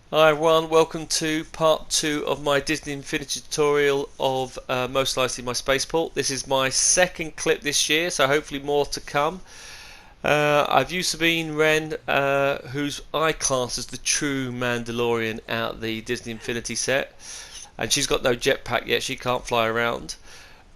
Hi everyone, welcome to part 2 of my Disney Infinity tutorial of Mos Eisley, my spaceport. This is my second clip this year, so hopefully more to come. I've used Sabine Wren, whose I class as the true Mandalorian out of the Disney Infinity set. And she's got no jetpack yet, she can't fly around.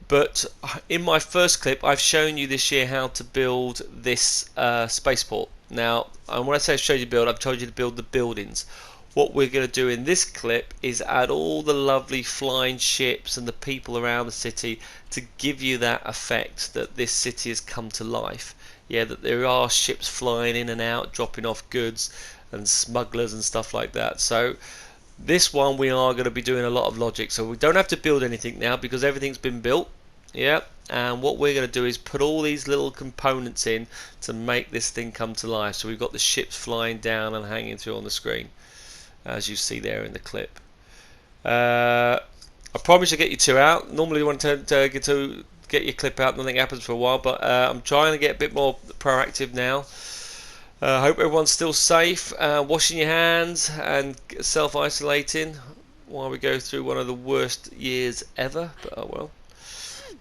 But in my first clip, I've shown you this year how to build this spaceport. Now, and when I say I've showed you build, I've told you to build the buildings. What we're going to do in this clip is add all the lovely flying ships and the people around the city to give you that effect that this city has come to life. Yeah, that there are ships flying in and out, dropping off goods and smugglers and stuff like that. So this one we are going to be doing a lot of logic. So we don't have to build anything now because everything's been built. Yeah, and what we're going to do is put all these little components in to make this thing come to life. So we've got the ships flying down and hanging through on the screen, as you see there in the clip. I promise to get you two out. Normally you want to get your clip out, nothing happens for a while, but I'm trying to get a bit more proactive now. I hope everyone's still safe, washing your hands and self-isolating while we go through one of the worst years ever, but oh well.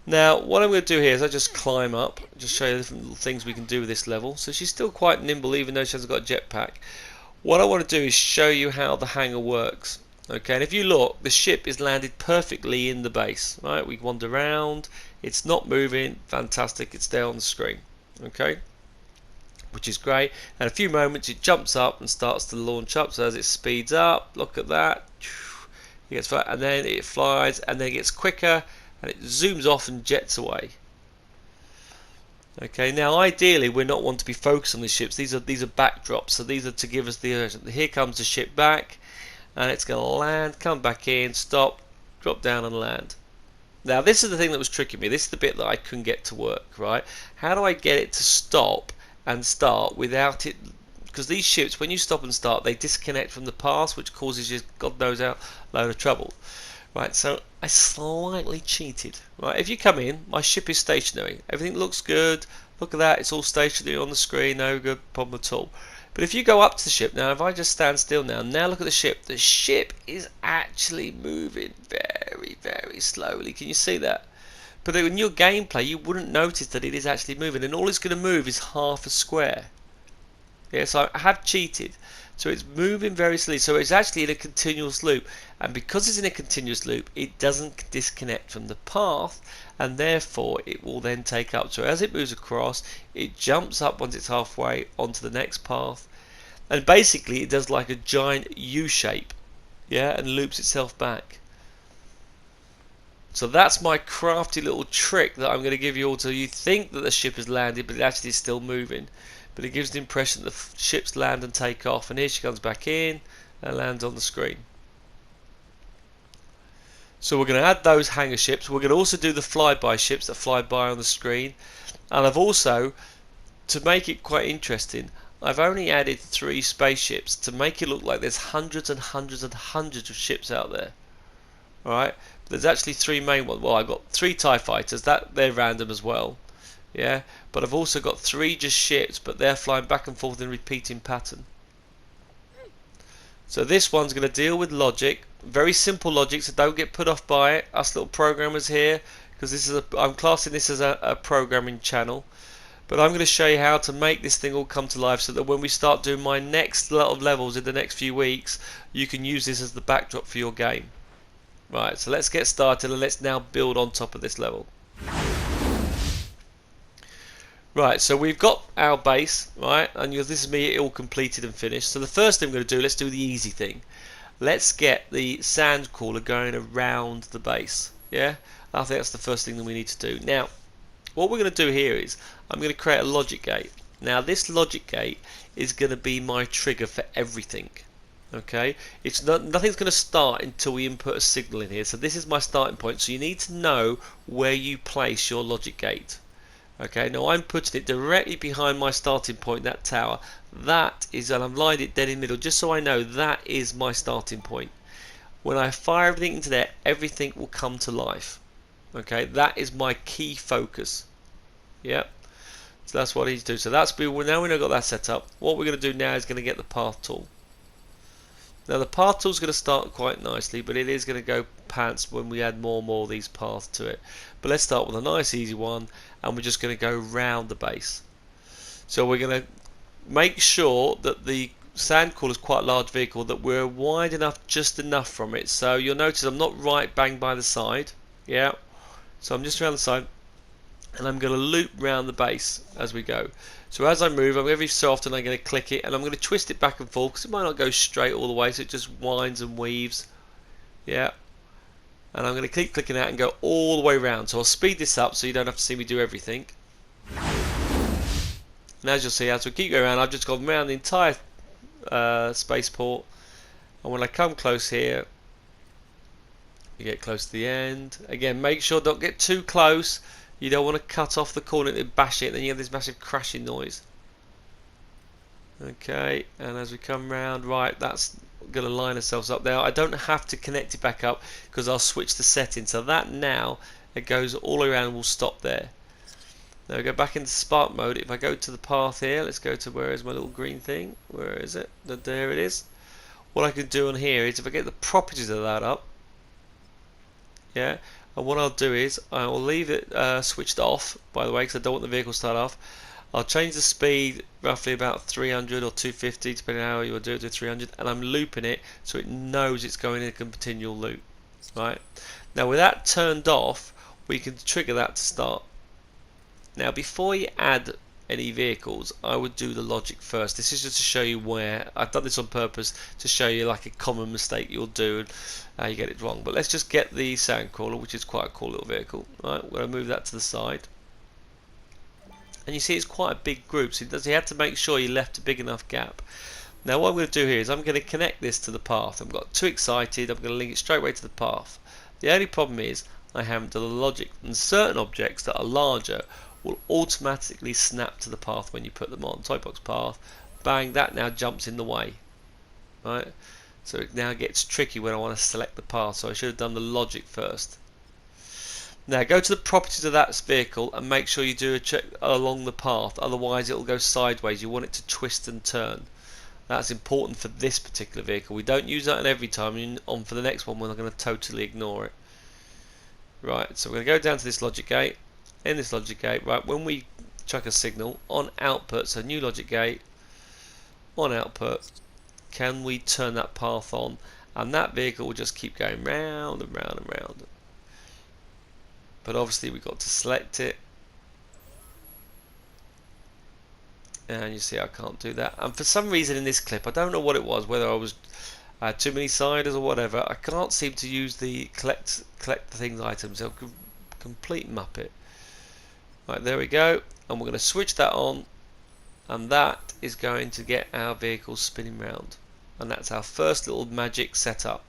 Now what I'm going to do here is I just climb up, just show you the different things we can do with this level. So she's still quite nimble even though she hasn't got a jetpack. What I want to do is show you how the hangar works. Okay, and if you look, the ship is landed perfectly in the base. Right, we wander around, it's not moving, fantastic, it's there on the screen. Okay, which is great. And a few moments it jumps up and starts to launch up. So as it speeds up, look at that, it gets flat, and then it flies, and then it gets quicker, and it zooms off and jets away. Okay, now ideally we're not wanting to be focused on these ships. These are backdrops, so these are to give us the here comes the ship back, and it's going to land, come back in, stop, drop down and land. Now this is the thing that was tricking me. This is the bit that I couldn't get to work. Right? How do I get it to stop and start without it? Because these ships, when you stop and start, they disconnect from the path, which causes you God knows how load of trouble. Right, so I slightly cheated. Right, if you come in, my ship is stationary. Everything looks good. Look at that, it's all stationary on the screen, no good problem at all. But if you go up to the ship now, if I just stand still now look at the ship. The ship is actually moving very, very slowly. Can you see that? But in your gameplay, you wouldn't notice that it is actually moving, and all it's going to move is half a square. Yeah, so I have cheated. So it's moving very slowly. So it's actually in a continuous loop. And because it's in a continuous loop, it doesn't disconnect from the path. And therefore, it will then take up. So as it moves across, it jumps up once it's halfway onto the next path. And basically, it does like a giant U shape. Yeah, and loops itself back. So that's my crafty little trick that I'm going to give you all. So you think that the ship has landed, but it actually is still moving. But it gives the impression that the ships land and take off, and here she comes back in and lands on the screen. So we're going to add those hangar ships. We're going to also do the flyby ships that fly by on the screen, and I've also, to make it quite interesting, I've only added 3 spaceships to make it look like there's hundreds and hundreds and hundreds of ships out there. Alright, there's actually 3 main ones. Well, I've got 3 TIE fighters, they're random as well. Yeah, but I've also got 3 just ships, but they're flying back and forth in a repeating pattern. So this one's going to deal with logic, very simple logic, so don't get put off by it, us little programmers here, because this is I'm classing this as a programming channel. But I'm going to show you how to make this thing all come to life so that when we start doing my next lot of levels in the next few weeks, you can use this as the backdrop for your game. Right, so let's get started and let's now build on top of this level. Right, so we've got our base, right, and this is me all completed and finished. So the first thing we're going to do, let's do the easy thing. Let's get the sand crawler going around the base, yeah? I think that's the first thing that we need to do. Now, what we're going to do here is, I'm going to create a logic gate. Now, this logic gate is going to be my trigger for everything, okay? Nothing's going to start until we input a signal in here. So this is my starting point, so you need to know where you place your logic gate. Okay, now I'm putting it directly behind my starting point, that tower. That is, and I've lined it dead in the middle, just so I know that is my starting point. When I fire everything into there, everything will come to life. Okay, that is my key focus. Yep. So that's what I need to do. So now we've got that set up. What we're going to do now is going to get the path tool. Now the path tool is going to start quite nicely, but it is going to go pants when we add more and more of these paths to it. But let's start with a nice easy one, and we're just going to go round the base. So we're going to make sure that the sand crawler is quite a large vehicle, that we're wide enough, just enough from it. So you'll notice I'm not right bang by the side. Yeah. So I'm just around the side, and I'm going to loop round the base as we go. So as I move, every so often I'm going to click it, and I'm going to twist it back and forth because it might not go straight all the way, so it just winds and weaves. Yeah. And I'm going to keep clicking out and go all the way around. So I'll speed this up so you don't have to see me do everything. And as you'll see, as we keep going around, I've just gone around the entire spaceport. And when I come close here, you get close to the end. Again, make sure don't get too close. You don't want to cut off the corner and bash it, then you have this massive crashing noise. Okay, and as we come round, right, that's going to line ourselves up there. I don't have to connect it back up because I'll switch the setting. So that now, it goes all the way around and will stop there. Now we go back into spark mode. If I go to the path here, let's go to where is my little green thing? Where is it? There it is. What I can do on here is if I get the properties of that up, yeah, and what I'll do is I will leave it switched off, by the way, because I don't want the vehicle to start off. I'll change the speed roughly about 300 or 250, depending on how you want to do it, to 300, and I'm looping it so it knows it's going in a continual loop. Right. Now with that turned off, we can trigger that to start. Now before you add any vehicles, I would do the logic first. This is just to show you where I've done this on purpose, to show you like a common mistake you'll do and you get it wrong. But let's just get the sandcrawler, which is quite a cool little vehicle. Right, we're going to move that to the side, and you see it's quite a big group, so you have to make sure you left a big enough gap. Now what I'm going to do here is I'm going to connect this to the path. I've got too excited, I'm going to link it straight away to the path. The only problem is I haven't done the logic, and certain objects that are larger will automatically snap to the path when you put them on. Toy box path, bang, that now jumps in the way. Right? So it now gets tricky when I want to select the path, so I should have done the logic first. Now go to the properties of that vehicle and make sure you do a check along the path, otherwise it will go sideways. You want it to twist and turn. That's important for this particular vehicle. We don't use that on every time, and on for the next one we're not going to totally ignore it. Right, so we're going to go down to this logic gate. In this logic gate, right, when we chuck a signal on output, so new logic gate, on output, can we turn that path on, and that vehicle will just keep going round and round and round. But obviously we've got to select it, and you see I can't do that, and for some reason in this clip, I don't know what it was, whether I was too many siders or whatever, I can't seem to use the collect the things items. They're complete muppet. Right, there we go, and we're going to switch that on, and that is going to get our vehicle spinning round, and that's our first little magic setup.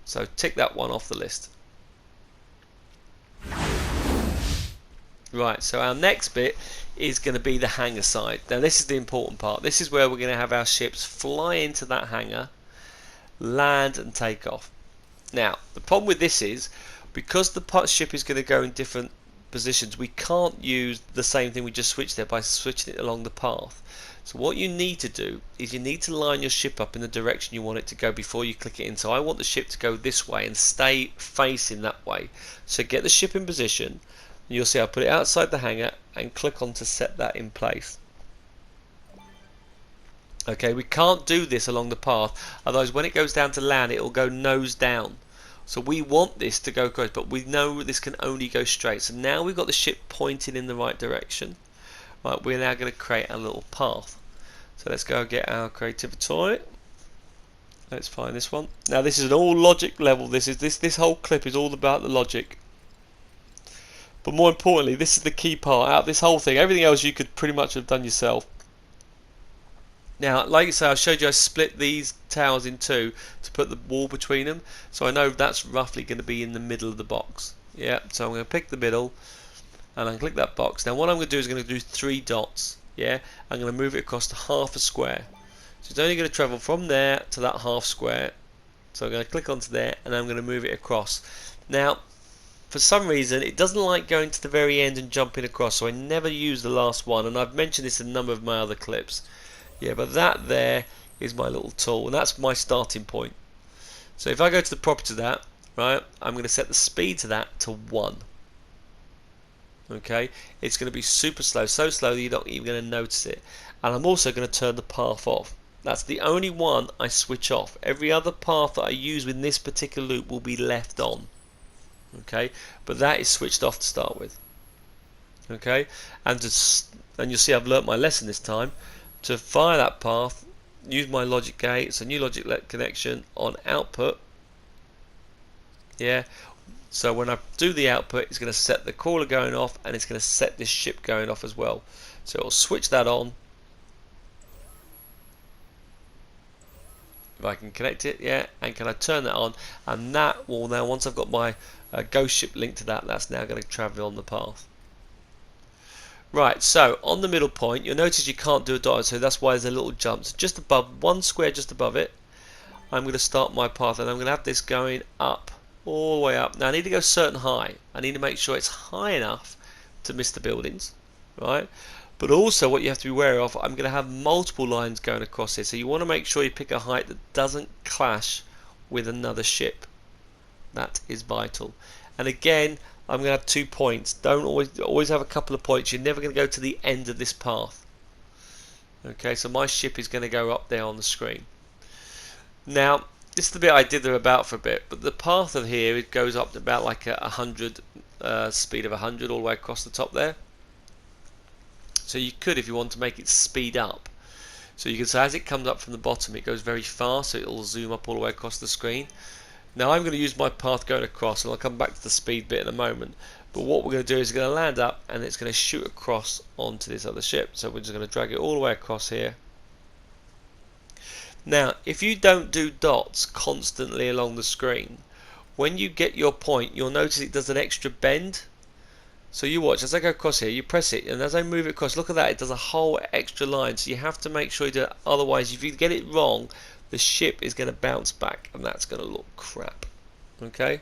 So tick that one off the list. Right, so our next bit is going to be the hangar side. Now this is the important part. This is where we're going to have our ships fly into that hangar, land and take off. Now the problem with this is, because the ship is going to go in different positions, we can't use the same thing we just switched there by switching it along the path. So what you need to do is you need to line your ship up in the direction you want it to go before you click it in. So I want the ship to go this way and stay facing that way. So get the ship in position, and you'll see I put it outside the hangar and click on to set that in place. Okay, we can't do this along the path, otherwise when it goes down to land it will go nose down. So we want this to go close, but we know this can only go straight. So now we've got the ship pointing in the right direction. Right, we're now going to create a little path. So let's go get our creativity toy. Let's find this one. Now this is an all logic level. This whole clip is all about the logic. But more importantly, this is the key part out of this whole thing. Everything else you could pretty much have done yourself. Now, like I say, I showed you I split these towers in two to put the wall between them. So I know that's roughly going to be in the middle of the box. Yeah, so I'm going to pick the middle and I can click that box. Now what I'm going to do is I'm going to do 3 dots. Yeah, I'm going to move it across to half a square. So it's only going to travel from there to that half square. So I'm going to click onto there and I'm going to move it across. Now, for some reason, it doesn't like going to the very end and jumping across, so I never use the last one, and I've mentioned this in a number of my other clips. Yeah, but that there is my little tool, and that's my starting point. So if I go to the property of that, right, I'm going to set the speed to that to 1. Okay, it's going to be super slow, so slow that you're not even going to notice it. And I'm also going to turn the path off. That's the only one I switch off. Every other path that I use in this particular loop will be left on. Okay, but that is switched off to start with. Okay, and you'll see I've learnt my lesson this time. To fire that path, use my logic gate. It's a new logic connection on output. Yeah, so when I do the output, it's going to set the caller going off, and it's going to set this ship going off as well. So it'll switch that on. If I can connect it, yeah, and can I turn that on? And that will now, once I've got my ghost ship linked to that, that's now going to travel on the path. Right, so on the middle point, you'll notice you can't do a dot, so that's why there's a little jump. So just above, one square just above it, I'm going to start my path, and I'm going to have this going up, all the way up. Now I need to go certain high. I need to make sure it's high enough to miss the buildings, right? But also what you have to be aware of, I'm going to have multiple lines going across here, so you want to make sure you pick a height that doesn't clash with another ship. That is vital. And again, I'm going to have 2 points. Don't always have a couple of points. You're never going to go to the end of this path. Okay, so my ship is going to go up there on the screen. Now, this is the bit I did there about for a bit, but the path of here, it goes up to about like a 100, speed of 100 all the way across the top there. So you could, if you want to make it speed up. So you can say as it comes up from the bottom, it goes very fast, so it'll zoom up all the way across the screen. Now I'm going to use my path going across, and I'll come back to the speed bit in a moment. But what we're going to do is it's going to land up, and it's going to shoot across onto this other ship. So we're just going to drag it all the way across here. Now, if you don't do dots constantly along the screen, when you get your point, you'll notice it does an extra bend. So you watch, as I go across here, you press it, and as I move it across, look at that, it does a whole extra line. So you have to make sure you do it, otherwise if you get it wrong, the ship is going to bounce back, and that's going to look crap. Okay?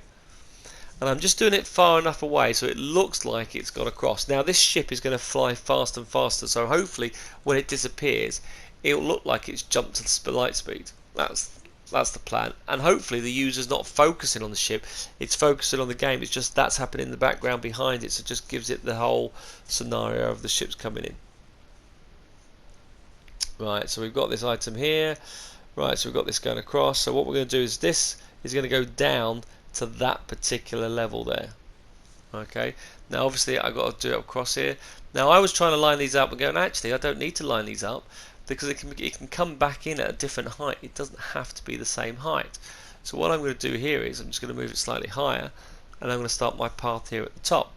And I'm just doing it far enough away so it looks like it's got across. Now this ship is going to fly faster and faster, so hopefully when it disappears, it'll look like it's jumped to light speed. That's the plan, and hopefully the user's not focusing on the ship, it's focusing on the game. It's just that's happening in the background behind it, so it just gives it the whole scenario of the ships coming in. Right, so we've got this item here. Right, so we've got this going across. So what we're going to do is this is going to go down to that particular level there. Okay, now obviously I've got to do it across here. Now I was trying to line these up and going, actually I don't need to line these up, because it can come back in at a different height. It doesn't have to be the same height. So what I'm going to do here is I'm just going to move it slightly higher, and I'm going to start my path here at the top.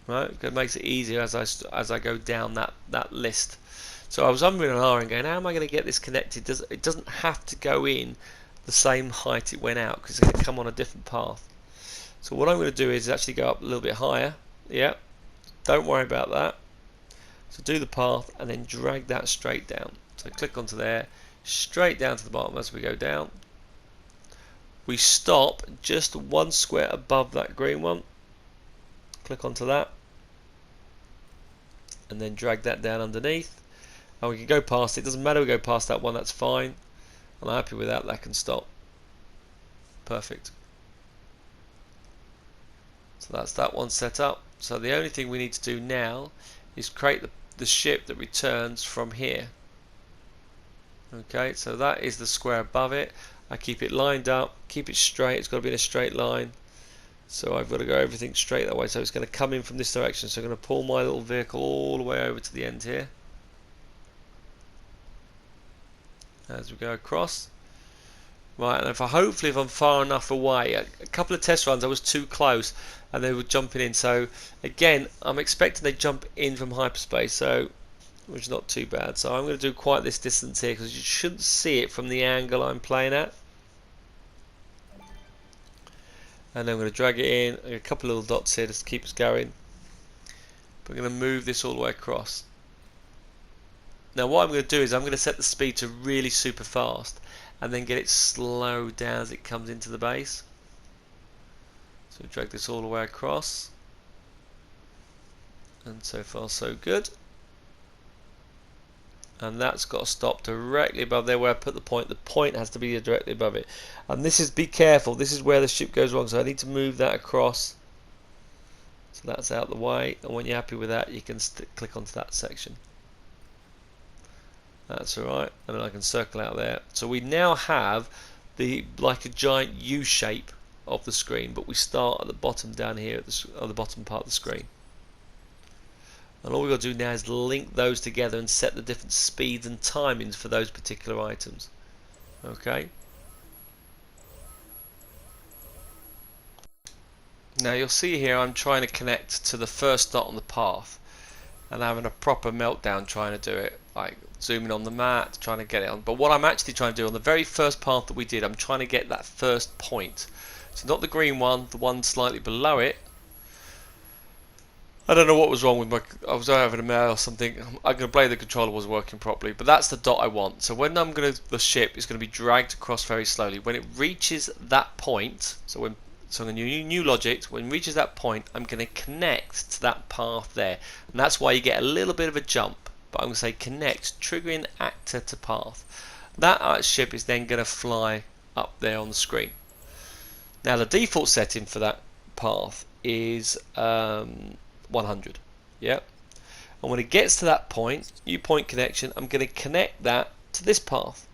Right, it makes it easier as I go down that list. So I was umming and ahhing, going, how am I going to get this connected? It doesn't have to go in the same height it went out, because it's going to come on a different path. So what I'm going to do is actually go up a little bit higher. Yeah, don't worry about that. So do the path and then drag that straight down. So click onto there, straight down to the bottom as we go down. We stop just one square above that green one. Click onto that and then drag that down underneath. And we can go past it. Doesn't matter, we go past that one, that's fine. I'm happy with that, that can stop. Perfect. So that's that one set up. So the only thing we need to do now is create the ship that returns from here. Okay, so that is the square above it. I keep it lined up, keep it straight, it's got to be in a straight line. So I've got to go everything straight that way, so it's going to come in from this direction. So I'm going to pull my little vehicle all the way over to the end here. As we go across. Right, and hopefully if I'm far enough away, a couple of test runs I was too close and they were jumping in. So again, I'm expecting they jump in from hyperspace, so which is not too bad. So I'm going to do quite this distance here because you shouldn't see it from the angle I'm playing at. And then I'm going to drag it in, a couple of little dots here just to keep us going. But I'm going to move this all the way across. Now what I'm going to do is I'm going to set the speed to really super fast and then get it slowed down as it comes into the base. So drag this all the way across. And so far so good. and that's got to stop directly above there where I put the point. The point has to be directly above it, and this is, be careful, this is where the ship goes wrong, so I need to move that across so that's out the way, and when you're happy with that you can click onto that section. That's alright, and then I can circle out there. So we now have the like a giant U shape of the screen, but we start at the bottom down here at the bottom part of the screen. And all we've got to do now is link those together and set the different speeds and timings for those particular items. Okay. Now you'll see here I'm trying to connect to the first dot on the path and having a proper meltdown trying to do it, like zooming on the mat, trying to get it on. But what I'm actually trying to do on the very first path that we did, I'm trying to get that first point. So not the green one, the one slightly below it. I don't know what was wrong with my, I was having a mail or something. I'm going to blame the controller wasn't working properly, but that's the dot I want. So when I'm going to, the ship is going to be dragged across very slowly. When it reaches that point, so I'm going to new logic, when it reaches that point, I'm going to connect to that path there. And that's why you get a little bit of a jump. But I'm going to say connect, triggering actor to path. That ship is then going to fly up there on the screen. Now the default setting for that path is 100. Yep. And when it gets to that point, new point connection, I'm going to connect that to this path.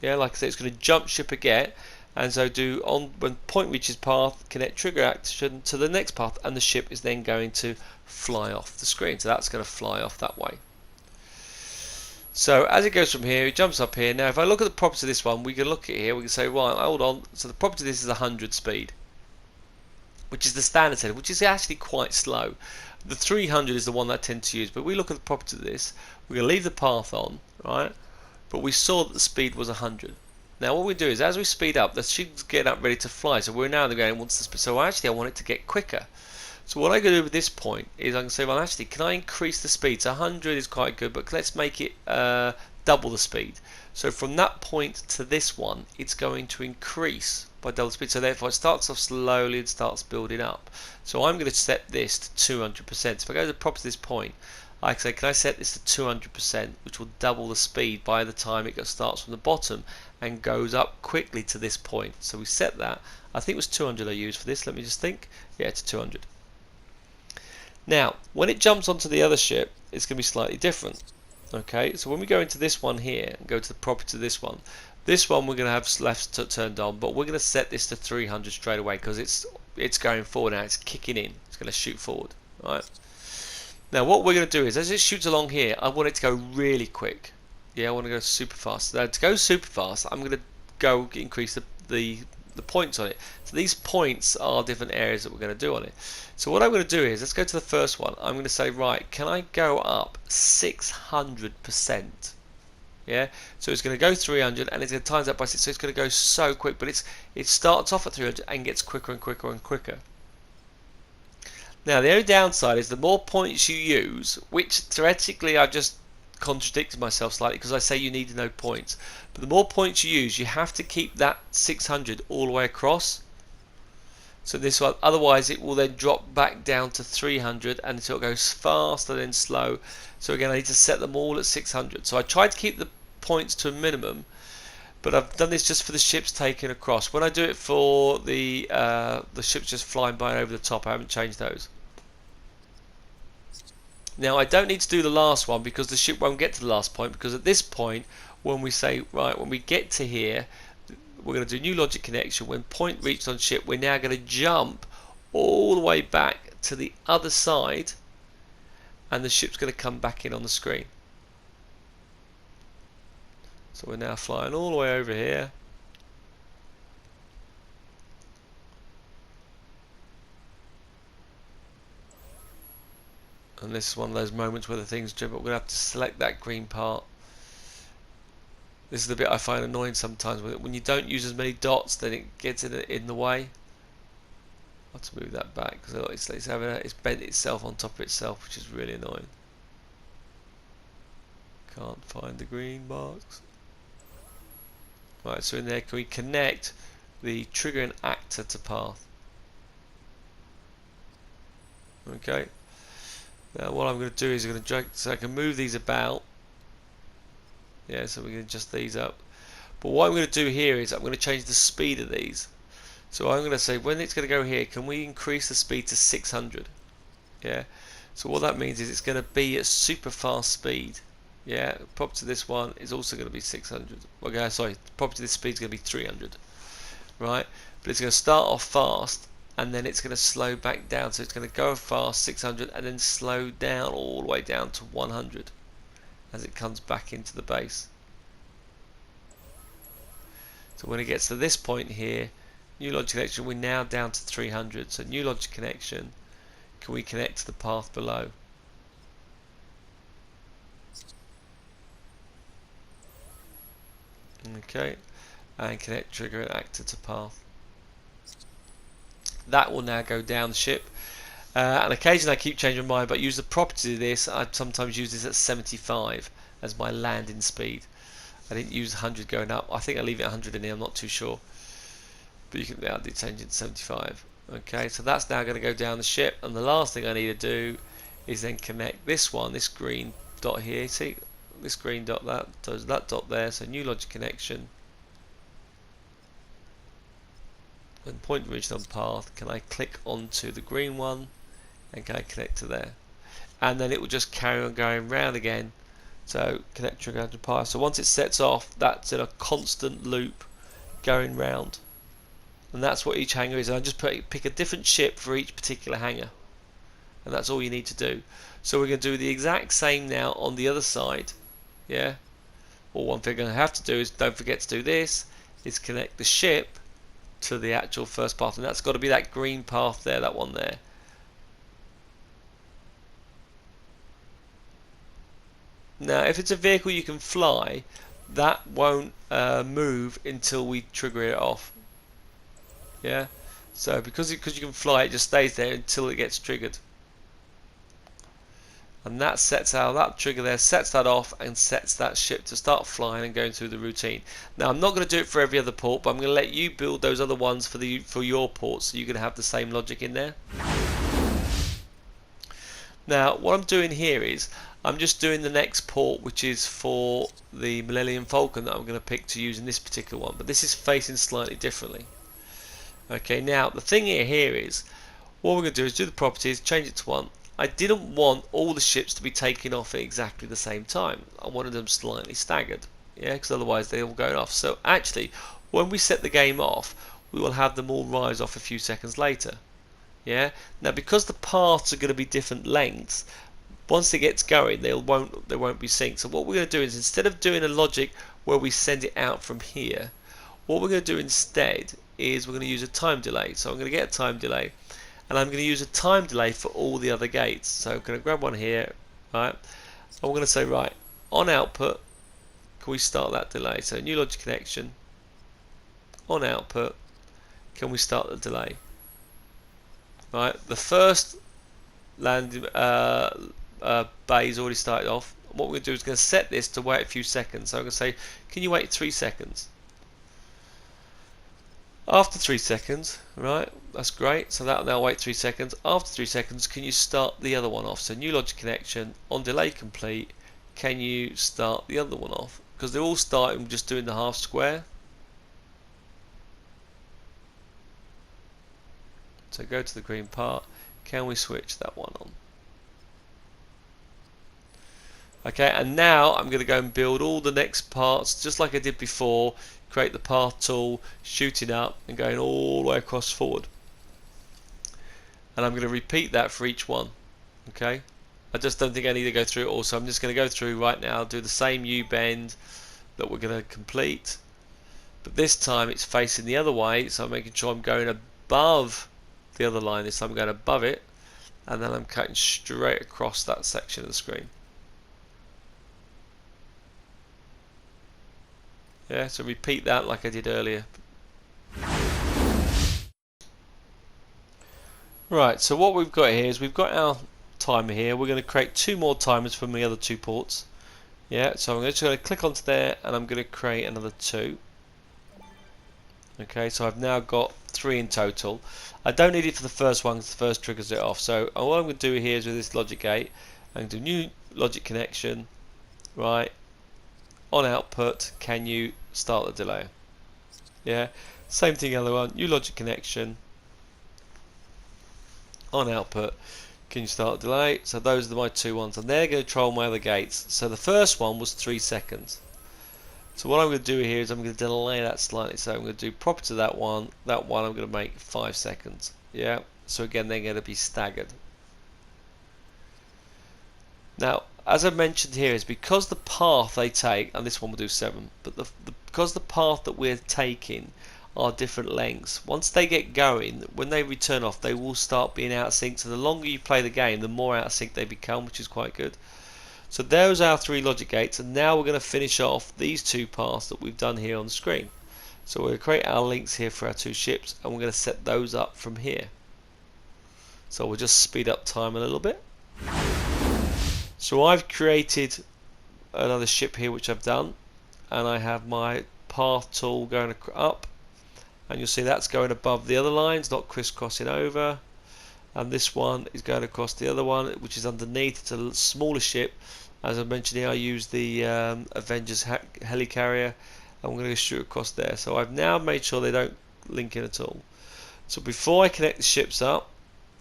Yeah, like I said, it's going to jump ship again, and so do on when point reaches path, connect trigger action to the next path, and the ship is then going to fly off the screen. So that's going to fly off that way. So as it goes from here, it jumps up here. Now if I look at the property of this one, we can look at here, we can say, right, hold on, so the property of this is 100 speed, which is the standard setting, which is actually quite slow. The 300 is the one that I tend to use, but we look at the property of this, we're going to leave the path on, right, but we saw that the speed was 100. Now what we do is, as we speed up, the ship's getting up ready to fly, so we're now going, wants the speed, so actually I want it to get quicker. So what I'm going to do with this point is I can say, well actually, can I increase the speed? So 100 is quite good, but let's make it double the speed. So from that point to this one, it's going to increase by double the speed. So therefore it starts off slowly and starts building up. So I'm going to set this to 200%. So if I go to the property of this point, I can say, can I set this to 200%, which will double the speed by the time it starts from the bottom and goes up quickly to this point. So we set that. I think it was 200 I used for this. Let me just think. Yeah, to 200. Now, when it jumps onto the other ship, it's going to be slightly different. Okay, so when we go into this one here and go to the property of this one we're going to have left turned on, but we're going to set this to 300 straight away because it's going forward now. It's kicking in. It's going to shoot forward. Right. Now, what we're going to do is, as it shoots along here, I want it to go really quick. Yeah, I want to go super fast. Now, to go super fast, I'm going to go increase the points on it. So these points are different areas that we're going to do on it. So what I'm going to do is, let's go to the first one. I'm going to say, right, can I go up 600%? Yeah, so it's going to go 300 and it's going to times that by 6, so it's going to go so quick, but it starts off at 300 and gets quicker and quicker and quicker. Now the only downside is the more points you use, which theoretically I've just contradicted myself slightly because I say you need to know points, but the more points you use, you have to keep that 600 all the way across. So this one, otherwise it will then drop back down to 300 and so it goes fast and then slow. So again, I need to set them all at 600. So I tried to keep the points to a minimum, but I've done this just for the ships taken across. When I do it for the ships just flying by over the top, I haven't changed those. Now I don't need to do the last one because the ship won't get to the last point, because at this point, when we say, right, when we get to here, we're going to do new logic connection. When point reached on ship, we're now going to jump all the way back to the other side and the ship's going to come back in on the screen. So we're now flying all the way over here. And this is one of those moments where the things jump up. We're going to have to select that green part. This is the bit I find annoying sometimes. When you don't use as many dots, then it gets in the way. I'll have to move that back because it's bent itself on top of itself, which is really annoying. Can't find the green box. Right, so in there, can we connect the trigger and actor to path? Okay. Now what I'm going to do is I'm going to drag, so I can move these about. Yeah, so we're going to adjust these up. But what I'm going to do here is I'm going to change the speed of these. So I'm going to say when it's going to go here, can we increase the speed to 600? Yeah. So what that means is it's going to be at super fast speed. Yeah. Property to this one is also going to be 600. Okay, sorry. Property to this speed is going to be 300. Right. But it's going to start off fast and then it's going to slow back down. So it's going to go fast 600 and then slow down all the way down to 100 as it comes back into the base. So when it gets to this point here, new logic connection, we're now down to 300. So new logic connection, can we connect to the path below? Okay, and connect trigger and actor to path. That will now go down the ship. And occasionally I keep changing my mind, but use the property of this. I sometimes use this at 75 as my landing speed. I didn't use 100 going up. I think I leave it 100 in here. I'm not too sure. But you can now change it to 75. Okay, so that's now going to go down the ship. And the last thing I need to do is then connect this one, this green dot here. See, this green dot, that does that dot there. So new logic connection. And point reached on path. Can I click onto the green one and can I connect to there? And then it will just carry on going round again. So connect trigger to path. So once it sets off, that's in a constant loop going round. And that's what each hangar is. And I just pick a different ship for each particular hangar. And that's all you need to do. So we're going to do the exact same now on the other side. Yeah. Or one thing I'm going to have to do is, don't forget to do this, is connect the ship to the actual first path. And that's got to be that green path there, that one there. Now if it's a vehicle you can fly, that won't move until we trigger it off. Yeah, so because you can fly, it just stays there until it gets triggered. And that sets out, that trigger there sets that off and sets that ship to start flying and going through the routine. Now I'm not going to do it for every other port, but I'm going to let you build those other ones for your ports, so you're going to have the same logic in there. Now what I'm doing here is I'm just doing the next port, which is for the Millennium Falcon that I'm going to pick to use in this particular one, but this is facing slightly differently. Okay, now the thing here is what we're going to do is do the properties, change it to 1. I didn't want all the ships to be taking off at exactly the same time. I wanted them slightly staggered, yeah, because otherwise they're all going off. So actually when we set the game off, we will have them all rise off a few seconds later. Yeah. Now because the paths are going to be different lengths, once it gets going, they won't be synced. So what we're going to do is, instead of doing a logic where we send it out from here, what we're going to do instead is we're going to use a time delay. So I'm going to get a time delay, and I'm going to use a time delay for all the other gates. So I'm going to grab one here, right? And we're going to say, right, on output, can we start that delay? So new logic connection, on output, can we start the delay? Right, the first landing bay's already started off. What we're going to do is going to set this to wait a few seconds. So I'm going to say, can you wait 3 seconds? After 3 seconds, right, that's great. So that'll now wait 3 seconds. After 3 seconds, can you start the other one off? So new logic connection, on delay complete, can you start the other one off? Because they're all starting just doing the half square. So go to the green part. Can we switch that one on? Okay, and now I'm going to go and build all the next parts just like I did before. Create the path tool, shooting up and going all the way across forward. And I'm going to repeat that for each one. Okay, I just don't think I need to go through it all, so I'm just going to go through right now, do the same U-bend that we're going to complete, but this time it's facing the other way, so I'm making sure I'm going above the other line. This time I'm going above it, and then I'm cutting straight across that section of the screen. Yeah, so repeat that like I did earlier. Right, so what we've got here is we've got our timer here. We're going to create 2 more timers from the other 2 ports. Yeah, so I'm just going to click onto there and I'm going to create another 2. Okay, so I've now got 3 in total. I don't need it for the first one because the first triggers it off. So what I'm going to do here is with this logic gate, I'm going to do new logic connection, right, on output, can you start the delay? Yeah, same thing other one, new logic connection, on output, can you start delay? So those are my two ones, and they're going to control my other gates. So the first one was 3 seconds. So what I'm going to do here is I'm going to delay that slightly. So I'm going to do property to that one I'm going to make 5 seconds. Yeah, so again they're going to be staggered. Now, as I mentioned here, is because the path they take, and this one will do 7, but because the path that we're taking are different lengths, once they get going, when they return off, they will start being out of sync. So the longer you play the game, the more out of sync they become, which is quite good. So those are our 3 logic gates, and now we're going to finish off these 2 paths that we've done here on the screen. So we're going to create our links here for our 2 ships, and we're going to set those up from here. So we'll just speed up time a little bit. So I've created another ship here, which I've done, and I have my path tool going up, and you'll see that's going above the other lines, not crisscrossing over, and this one is going across the other one, which is underneath. It's a smaller ship. As I mentioned here, I use the Avengers helicarrier, and I'm going to shoot across there. So I've now made sure they don't link in at all. So before I connect the ships up,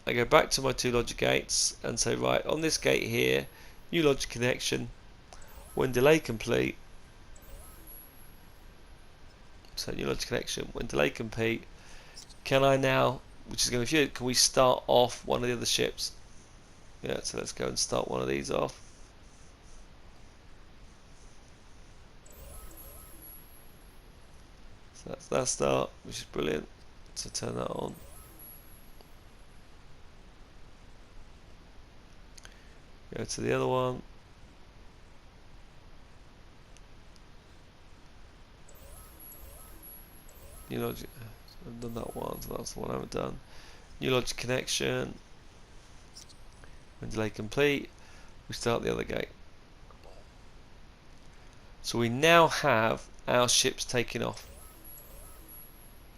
I go back to my 2 logic gates and say, right, on this gate here, new logic connection, when delay complete. So new logic connection, when delay complete, can I now, which is going to be, can we start off one of the other ships? Yeah, so let's go and start one of these off. So that's that start, which is brilliant. So turn that on. Go to the other one. New logic. I've done that one, so that's the one I haven't done. New logic connection. When delay complete, we start the other gate. So we now have our ships taking off.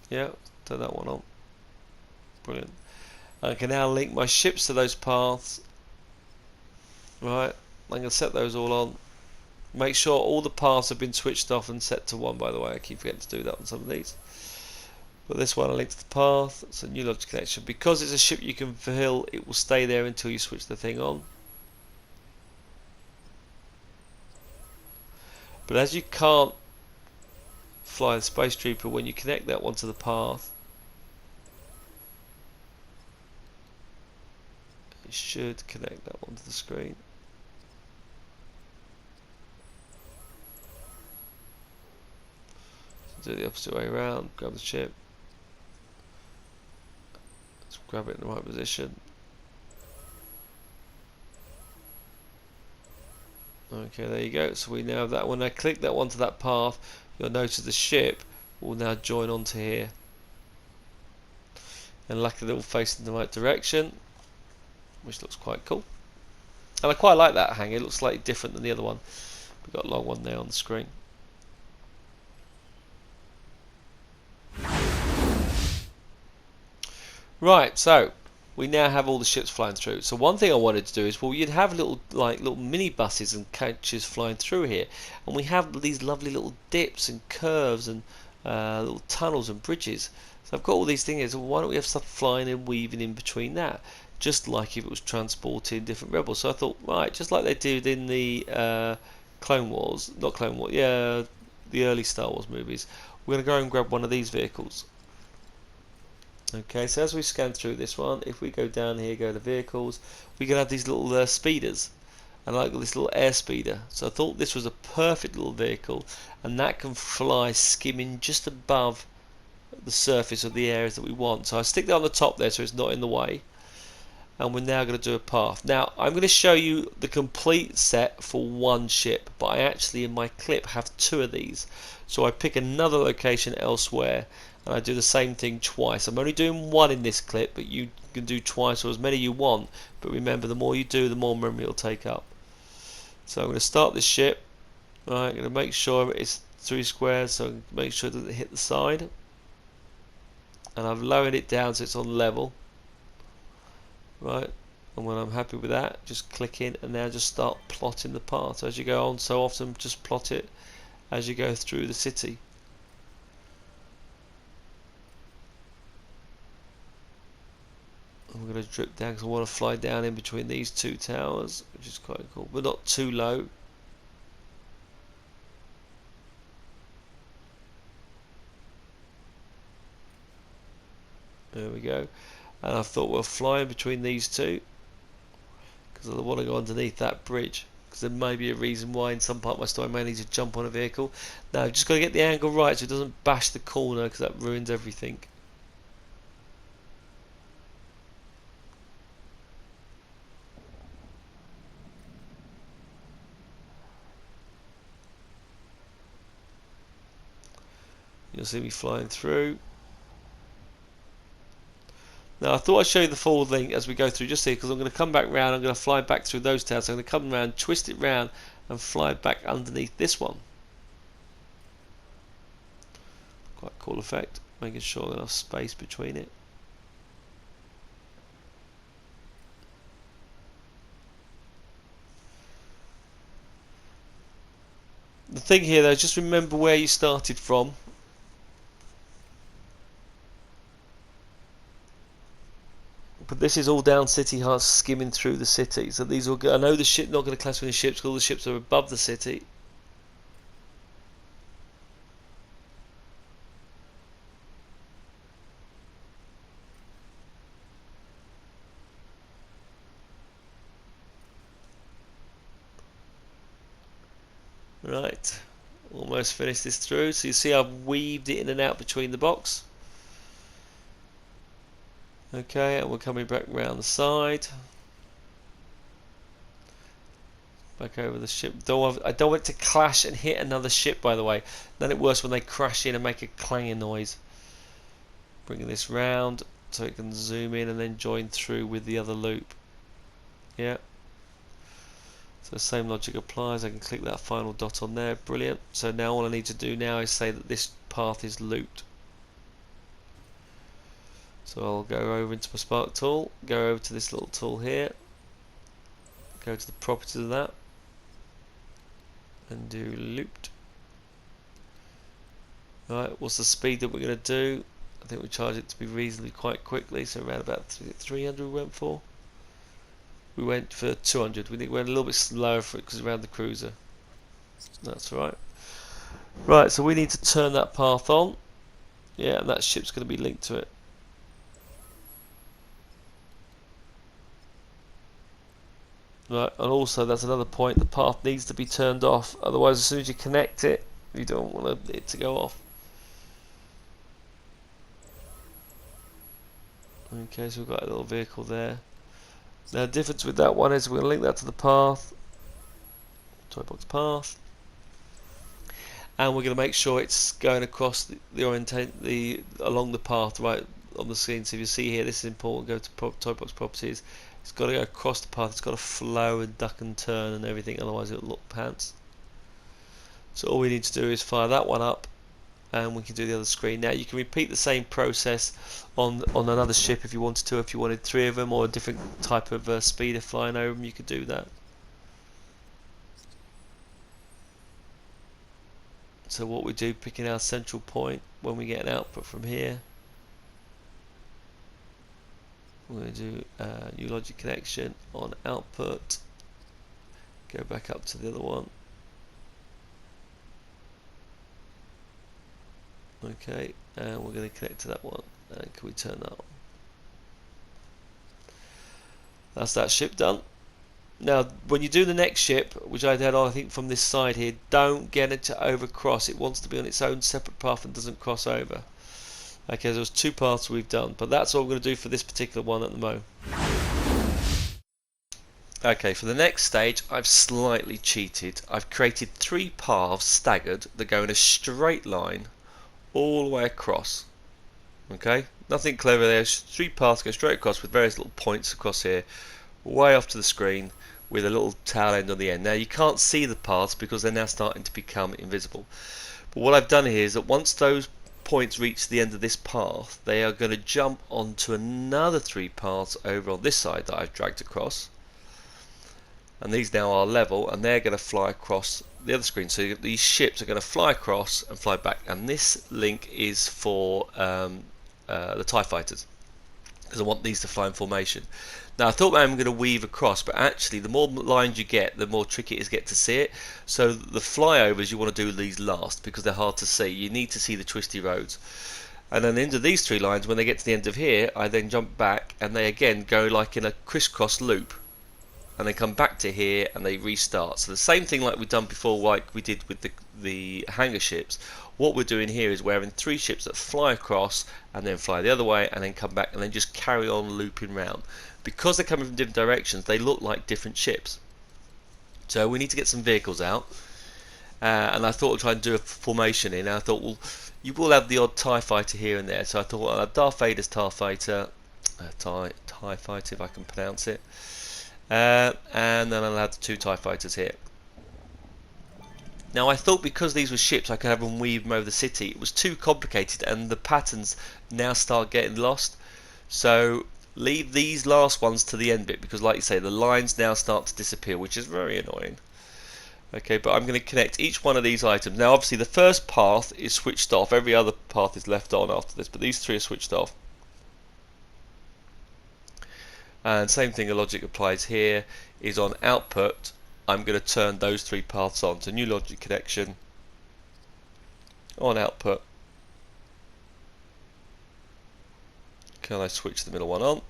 Yeah, turn that one on. Brilliant. I can now link my ships to those paths. Right, I'm going to set those all on. Make sure all the paths have been switched off and set to 1, by the way. I keep forgetting to do that on some of these. But this one I link to the path. It's a new logic connection. Because it's a ship you can fill, it will stay there until you switch the thing on. But as you can't fly the Space Trooper when you connect that one to the path, it should connect that one to the screen. So do the opposite way around, grab the ship, let's grab it in the right position. Okay, there you go. So we now have that. When I click that one to that path, you'll notice the ship will now join onto here. And luckily they're all facing the right direction, which looks quite cool. And I quite like that hang. It looks slightly different than the other one. We've got a long one there on the screen. Right, so we now have all the ships flying through. So one thing I wanted to do is, well, you'd have little mini buses and coaches flying through here, and we have these lovely little dips and curves and little tunnels and bridges. So I've got all these things. So why don't we have stuff flying and weaving in between that, just like if it was transporting different rebels? So I thought, right, just like they did in the Clone Wars, not Clone Wars, yeah, the early Star Wars movies. We're going to go and grab one of these vehicles. Okay, so as we scan through this one, if we go down here, go to vehicles, we can have these little speeders, and like this little air speeder. So I thought this was a perfect little vehicle, and that can fly skimming just above the surface of the areas that we want. So I stick that on the top there so it's not in the way, and we're now going to do a path. Now I'm going to show you the complete set for one ship, but I actually in my clip have 2 of these. So I pick another location elsewhere, and I do the same thing twice. I'm only doing 1 in this clip, but you can do twice or as many you want. But remember, the more you do, the more memory it'll take up. So I'm going to start this ship. Right, I'm going to make sure it's 3 squares, so make sure it doesn't hit the side. And I've lowered it down so it's on level. Right, and when I'm happy with that, just click in and now just start plotting the path. So as you go on, so often just plot it as you go through the city. I'm going to drip down because I want to fly down in between these two towers, which is quite cool, but not too low. There we go. And I thought we'll fly in between these two because I want to go underneath that bridge, because there may be a reason why in some part of my story I may need to jump on a vehicle. Now I've just got to get the angle right so it doesn't bash the corner, because that ruins everything. You'll see me flying through. Now I thought I'd show you the full link as we go through, just here, because I'm going to come back round, I'm going to fly back through those towers, so I'm going to come around, twist it round and fly back underneath this one. Quite cool effect, making sure there's enough space between it. The thing here though, just remember where you started from. But this is all down City Heart, skimming through the city. So these will go, I know the ship not going to class with the ships, because all the ships are above the city. Right, almost finished this through. So you see I've weaved it in and out between the box. Okay, and we're coming back round the side. Back over the ship. I don't want it to clash and hit another ship, by the way. Then it's worse when they crash in and make a clanging noise. Bringing this round so it can zoom in and then join through with the other loop. Yeah. So same logic applies. I can click that final dot on there. Brilliant. So now all I need to do now is say that this path is looped. So I'll go over into my spark tool, go over to this little tool here, go to the properties of that, and do looped. Right, what's the speed that we're going to do? I think we charge it to be reasonably quite quickly, so around about 300 we went for. We went for 200. We went a little bit slower for it because around the cruiser. That's right. Right, so we need to turn that path on. Yeah, and that ship's going to be linked to it. Right, and also that's another point, the path needs to be turned off, otherwise as soon as you connect it, you don't want it to go off. Okay, so we've got a little vehicle there. Now the difference with that one is we're going to link that to the path, toy box path, and we're going to make sure it's going across along the path right on the screen. So if you see here, this is important, go to toy box properties. It's got to go across the path, it's got to flow and duck and turn and everything, otherwise it'll look pants. So all we need to do is fire that one up and we can do the other screen. Now you can repeat the same process on another ship if you wanted to. If you wanted 3 of them or a different type of speeder flying over them, you could do that. So what we do, picking our central point when we get an output from here, we're going to do new logic connection on output, go back up to the other one. Okay, and we're going to connect to that one, and can we turn that on? That's that ship done. Now when you do the next ship, which I had on I think from this side here, don't get it to overcross. It wants to be on its own separate path and doesn't cross over. Okay, there's 2 paths we've done, but that's all we're going to do for this particular one at the moment. Okay, for the next stage, I've slightly cheated. I've created 3 paths staggered that go in a straight line all the way across. Okay, nothing clever there. 3 paths go straight across with various little points across here, way off to the screen, with a little tail end on the end. Now you can't see the paths because they're now starting to become invisible. But what I've done here is that once those points reach the end of this path, they are going to jump onto another 3 paths over on this side that I've dragged across, and these now are level, and they're going to fly across the other screen. So these ships are going to fly across and fly back, and this link is for the TIE fighters, because I want these to fly in formation. Now I thought I'm going to weave across, but actually the more lines you get, the more tricky it is to get to see it. So the flyovers, you want to do these last because they're hard to see. You need to see the twisty roads. And then into these 3 lines, when they get to the end of here, I then jump back and they again go like in a crisscross loop. And they come back to here and they restart. So the same thing like we've done before, like we did with the hangar ships. What we're doing here is we're having 3 ships that fly across and then fly the other way and then come back and then just carry on looping round. Because they're coming from different directions, they look like different ships. So we need to get some vehicles out. And I thought I'd try and do a formation in. And I thought, well, you will have the odd TIE fighter here and there. So I thought, well, Darth Vader's TIE fighter, TIE fighter if I can pronounce it. And then I'll have the 2 TIE fighters here. Now I thought because these were ships I could have them weave them over the city. It was too complicated and the patterns now start getting lost. So leave these last ones to the end bit, because like you say, the lines now start to disappear, which is very annoying. Okay, but I'm going to connect each one of these items. Now obviously the first path is switched off, every other path is left on after this, but these 3 are switched off. And same thing, the logic applies here, is on output. I'm going to turn those 3 paths on. So new logic connection on output. Can I switch the middle one on?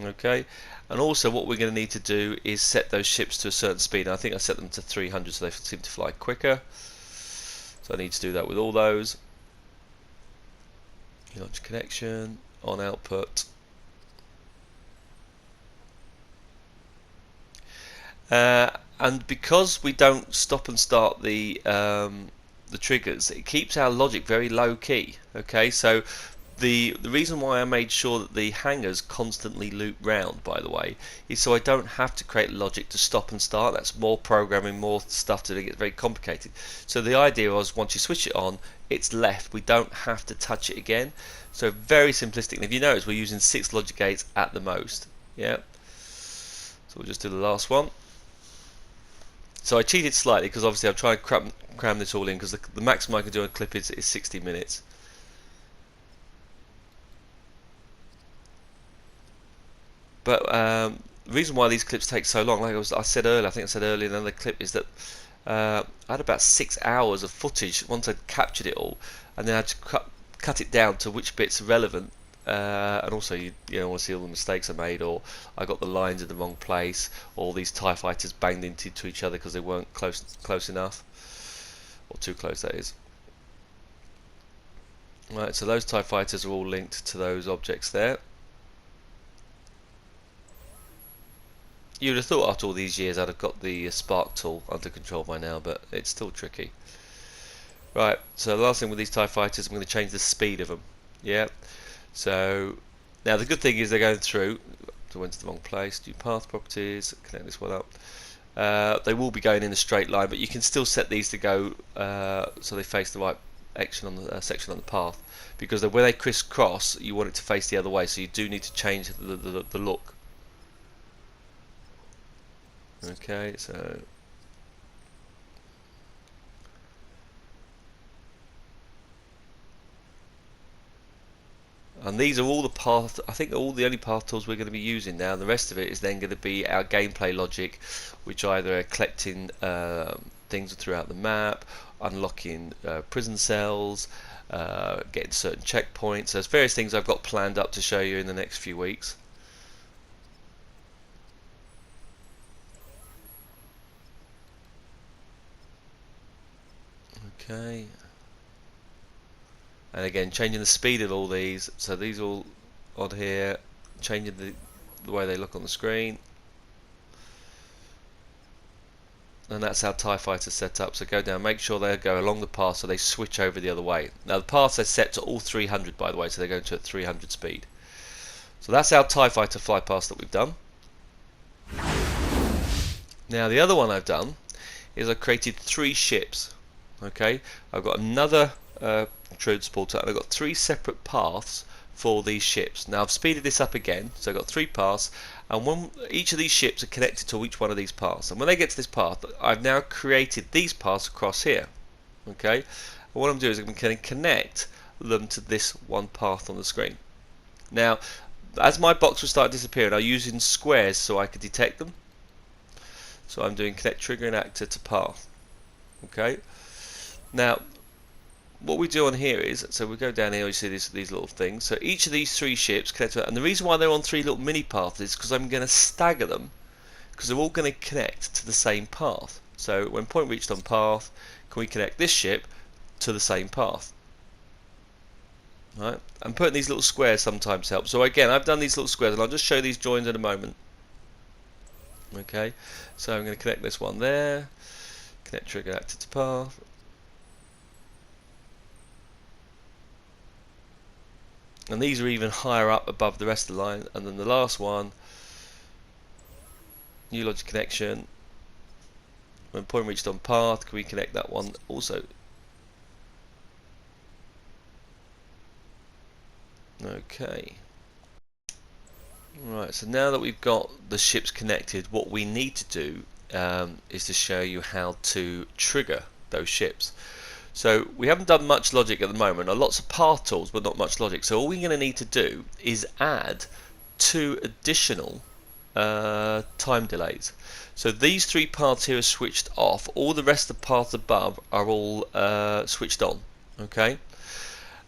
Okay, and also what we're going to need to do is set those ships to a certain speed. And I think I set them to 300 so they seem to fly quicker. So I need to do that with all those. Launch connection on output. And because we don't stop and start the triggers, it keeps our logic very low key. Okay, so the reason why I made sure that the hangars constantly loop round, by the way, is so I don't have to create logic to stop and start. That's more programming, more stuff to get very complicated. So the idea was once you switch it on, it's left. We don't have to touch it again. So very simplistic. And if you notice, we're using 6 logic gates at the most. Yeah. So we'll just do the last one. So I cheated slightly because obviously I'm trying to cram this all in, because the maximum I can do on a clip is 60 minutes. But the reason why these clips take so long, like I said earlier, I think I said earlier in another clip, is that I had about 6 hours of footage once I'd captured it all, and then I had to cut it down to which bits are relevant. And also you want to see all the mistakes I made, or I got the lines in the wrong place, or these TIE fighters banged into each other because they weren't close enough, or too close, that is. Right, so those TIE fighters are all linked to those objects there. You'd have thought after all these years I'd have got the spark tool under control by now, but it's still tricky. Right, so the last thing with these TIE fighters, I'm going to change the speed of them. Yeah. So now the good thing is they're going through. I went to the wrong place. Do path properties. Connect this one up. They will be going in a straight line, but you can still set these to go so they face the right section on the path. Because when they crisscross, you want it to face the other way. So you do need to change the look. Okay, so. And these are all the path, I think all the only path tools we're going to be using now, and the rest of it is then going to be our gameplay logic, which either are collecting things throughout the map, unlocking prison cells, getting certain checkpoints. There's various things I've got planned up to show you in the next few weeks. Okay. And again, changing the speed of all these, so these are all on here, changing the way they look on the screen. And that's how TIE fighters set up. So go down, make sure they go along the path so they switch over the other way. Now the paths are set to all 300, by the way, so they're going to at 300 speed. So that's our TIE fighter fly past that we've done. Now the other one I've done is I created 3 ships. Okay, I've got another transporter, and I've got 3 separate paths for these ships. Now I've speeded this up again, so I've got 3 paths, And when each of these ships are connected to each one of these paths, and when they get to this path, I've now created these paths across here. Okay, and what I'm doing is I'm going to connect them to this one path on the screen. Now, as my box will start disappearing, I'm using squares so I can detect them. So I'm doing connect trigger and actor to path. Okay. Now, what we do on here is, so we go down here, you see these little things. So each of these three ships connect to it, and the reason why they're on three little mini paths is because I'm going to stagger them, because they're all going to connect to the same path. So when point reached on path, can we connect this ship to the same path? Right. And putting these little squares sometimes helps. So again, I've done these little squares, and I'll just show these joins in a moment. Okay. So I'm going to connect this one there. Connect trigger actor to path. And these are even higher up above the rest of the line. And then the last one, new logic connection. When point reached on path, can we connect that one also? Okay. Right, so now that we've got the ships connected, what we need to do is to show you how to trigger those ships. So we haven't done much logic at the moment. Lots of path tools, but not much logic. So all we're going to need to do is add 2 additional time delays. So these 3 paths here are switched off. All the rest of the paths above are all switched on. Okay,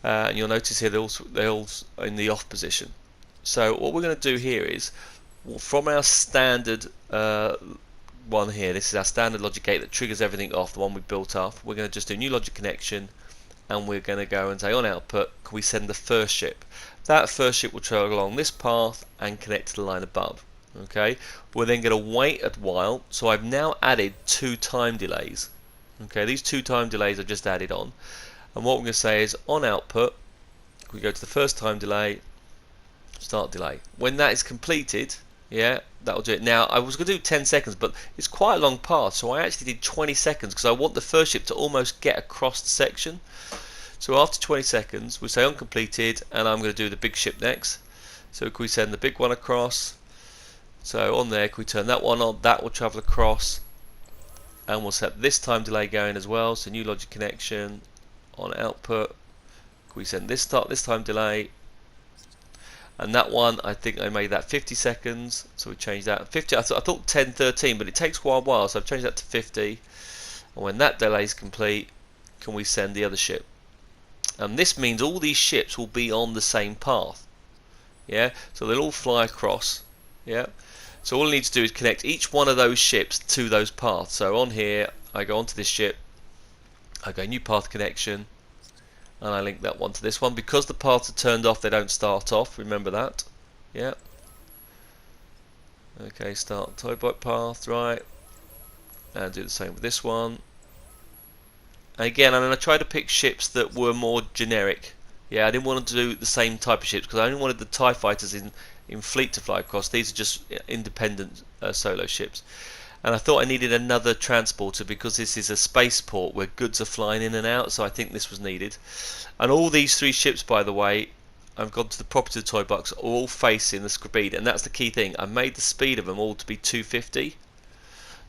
and you'll notice here they're all in the off position. So what we're going to do here is, from our standard one here, this is our standard logic gate that triggers everything off, the one we built up. We're going to just do new logic connection, and we're going to go and say on output, can we send the first ship? That first ship will travel along this path and connect to the line above. Okay, we're then going to wait a while. So I've now added 2 time delays. Okay, these 2 time delays are just added on, and what we're going to say is on output, we go to the first time delay, start delay. When that is completed, yeah, that'll do it. Now I was going to do 10 seconds, but it's quite a long path, so I actually did 20 seconds because I want the first ship to almost get across the section. So after 20 seconds, we say uncompleted, and I'm going to do the big ship next. So can we send the big one across? So on there, can we turn that one on? That will travel across, and we'll set this time delay going as well. So new logic connection on output. Can we send this time delay? And that one, I think I made that 50 seconds, so we changed that 50. I thought 10, 13, but it takes quite a while, so I've changed that to 50. And when that delay is complete, can we send the other ship? And this means all these ships will be on the same path. Yeah, so they'll all fly across. Yeah, so all I need to do is connect each one of those ships to those paths. So on here, I go onto this ship, I go new path connection, and I link that one to this one. Because the paths are turned off, they don't start off, remember that. Yeah. Okay, start toy bike path, right, and do the same with this one. And again, I'm going to try to pick ships that were more generic. Yeah, I didn't want to do the same type of ships because I only wanted the TIE fighters in fleet to fly across. These are just independent solo ships. And I thought I needed another transporter because this is a spaceport where goods are flying in and out, so I think this was needed. And all these 3 ships, by the way, I've gone to the property of the toy box, are all facing the speed, and that's the key thing. I made the speed of them all to be 250.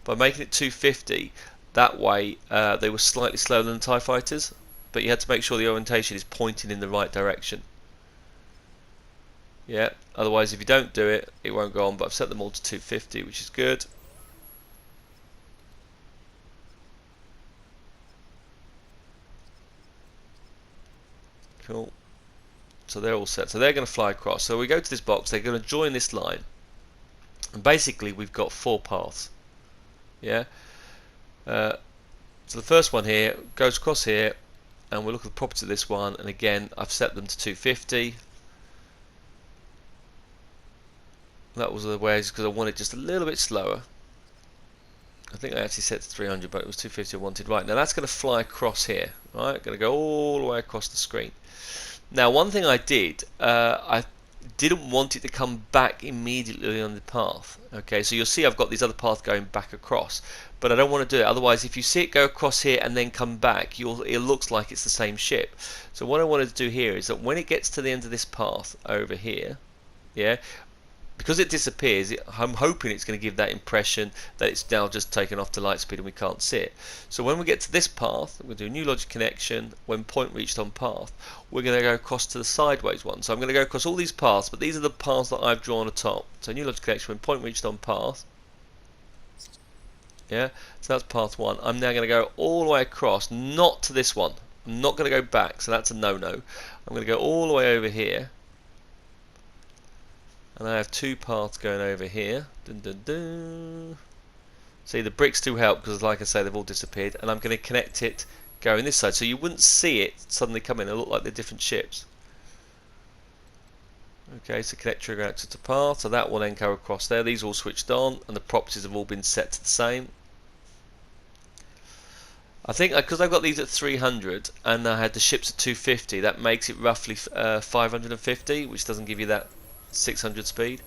By making it 250, that way they were slightly slower than the TIE fighters, but you had to make sure the orientation is pointing in the right direction. Yeah, otherwise if you don't do it, it won't go on, but I've set them all to 250, which is good. Cool. So they're all set. So they're going to fly across. So we go to this box. They're going to join this line. And basically, we've got 4 paths. Yeah. So the first one here goes across here, and we'll look at the property of this one. And again, I've set them to 250. That was the ways because I wanted just a little bit slower. I think I actually set to 300, but it was 250 I wanted. Right, now that's going to fly across here. Right, going to go all the way across the screen. Now, one thing I did, I didn't want it to come back immediately on the path. Okay, so you'll see I've got these other paths going back across, but I don't want to do it. Otherwise, if you see it go across here and then come back, it looks like it's the same ship. So what I wanted to do here is that when it gets to the end of this path over here, yeah, because it disappears, I'm hoping it's going to give that impression that it's now just taken off to light speed and we can't see it. So when we get to this path, we're going to do new logic connection. When point reached on path, we're going to go across to the sideways one. So I'm going to go across all these paths, but these are the paths that I've drawn atop. So new logic connection, when point reached on path. Yeah, so that's path 1. I'm now going to go all the way across, not to this one. I'm not going to go back, so that's a no-no. I'm going to go all the way over here. And I have 2 paths going over here. Dun, dun, dun. See, the bricks do help because, like I say, they've all disappeared. And I'm going to connect it going this side, so you wouldn't see it suddenly come in. It'll look like they're different ships. Okay, so connect trigger out to path, so that will then go across there. These all switched on, and the properties have all been set to the same. I think because I've got these at 300 and I had the ships at 250, that makes it roughly 550, which doesn't give you that 600 speed.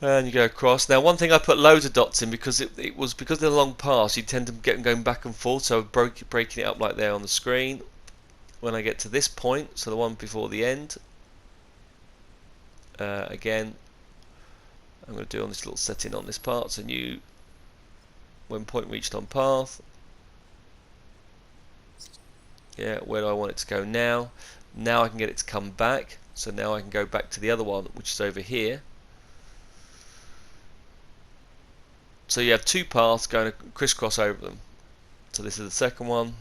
And you go across. Now, one thing I put loads of dots in because it was because they're long paths, you tend to get them going back and forth. So breaking it up like there on the screen. When I get to this point, so the one before the end, again, I'm going to do on this little setting on this part. So new, when point reached on path. Yeah, where do I want it to go now? Now I can get it to come back. So now I can go back to the other one, which is over here. So you have 2 paths going to crisscross over them. So this is the second one.